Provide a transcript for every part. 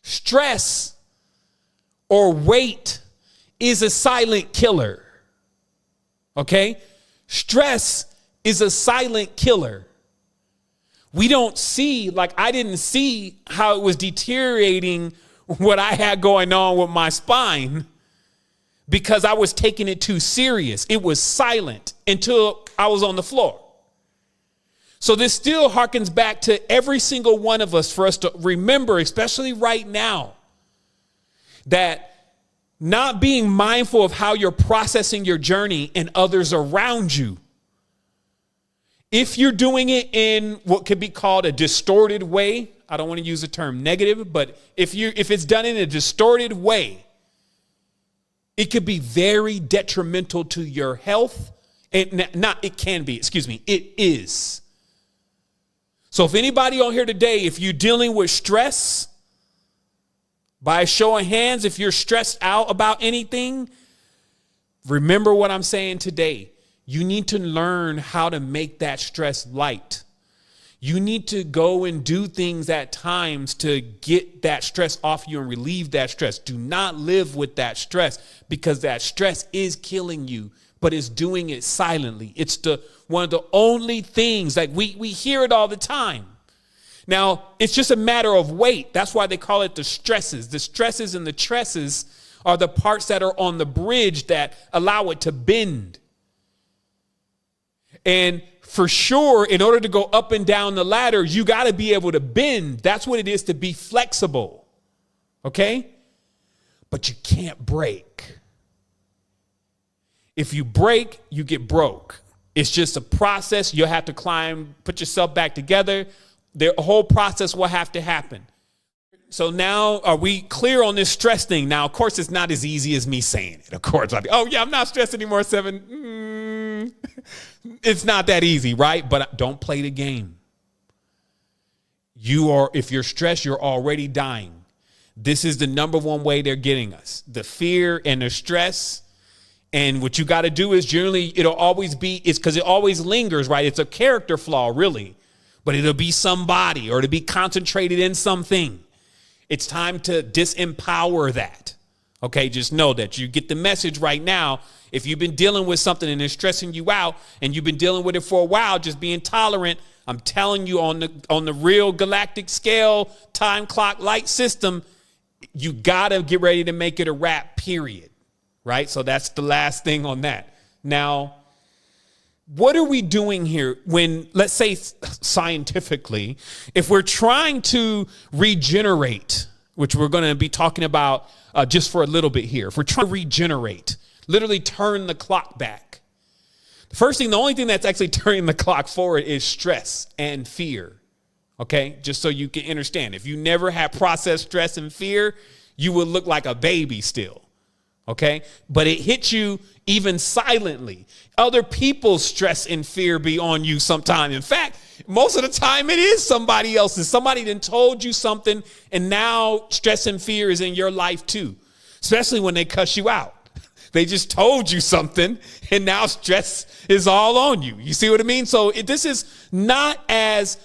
Stress or weight is a silent killer. Okay? Stress is a silent killer. We don't see, like I didn't see how it was deteriorating what I had going on with my spine because I was taking it too serious. It was silent until I was on the floor. So this still harkens back to every single one of us for us to remember, especially right now, that not being mindful of how you're processing your journey and others around you. If you're doing it in what could be called a distorted way, I don't want to use the term negative, but if it's done in a distorted way, it could be very detrimental to your health. It is. So if anybody on here today, if you're dealing with stress, by a show of hands, if you're stressed out about anything, remember what I'm saying today. You need to learn how to make that stress light. You need to go and do things at times to get that stress off you and relieve that stress. Do not live with that stress because that stress is killing you, but it's doing it silently. It's one of the only things, like we hear it all the time. Now, it's just a matter of weight. That's why they call it the stresses. The stresses and the tresses are the parts that are on the bridge that allow it to bend. And for sure, in order to go up and down the ladder, you got to be able to bend. That's what it is to be flexible. Okay? But you can't break. If you break, you get broke. It's just a process. You'll have to climb, put yourself back together. The whole process will have to happen. So now, are we clear on this stress thing? Now, of course, it's not as easy as me saying it. Of course, I'm not stressed anymore, Sevan. It's not that easy, right? But don't play the game. If you're stressed, you're already dying. This is the number one way they're getting us. The fear and the stress. And what you got to do is generally, it's because it always lingers, right? It's a character flaw, really. But it'll be somebody or to be concentrated in something. It's time to disempower that. Okay, just know that you get the message right now. If you've been dealing with something and it's stressing you out and you've been dealing with it for a while, just being tolerant, I'm telling you on the real galactic scale, time clock light system, you got to get ready to make it a wrap, period. Right? So that's the last thing on that. Now, what are we doing here when, let's say scientifically, if we're trying to regenerate, which we're going to be talking about just for a little bit here. If we're trying to regenerate, literally turn the clock back. The only thing that's actually turning the clock forward is stress and fear. Okay? Just so you can understand. If you never had processed stress and fear, you would look like a baby still. Okay? But it hits you even silently. Other people's stress and fear be on you sometime. In fact, most of the time it is somebody else's. Somebody then told you something and now stress and fear is in your life too. Especially when they cuss you out. They just told you something and now stress is all on you. You see what I mean? So this is not as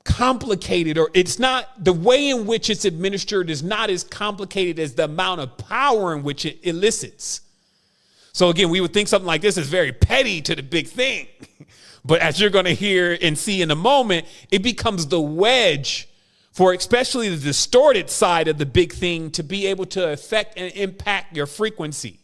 complicated, or it's not the way in which it's administered is not as complicated as the amount of power in which it elicits. So again, we would think something like this is very petty to the big thing. But as you're going to hear and see in a moment, it becomes the wedge for especially the distorted side of the big thing to be able to affect and impact your frequency.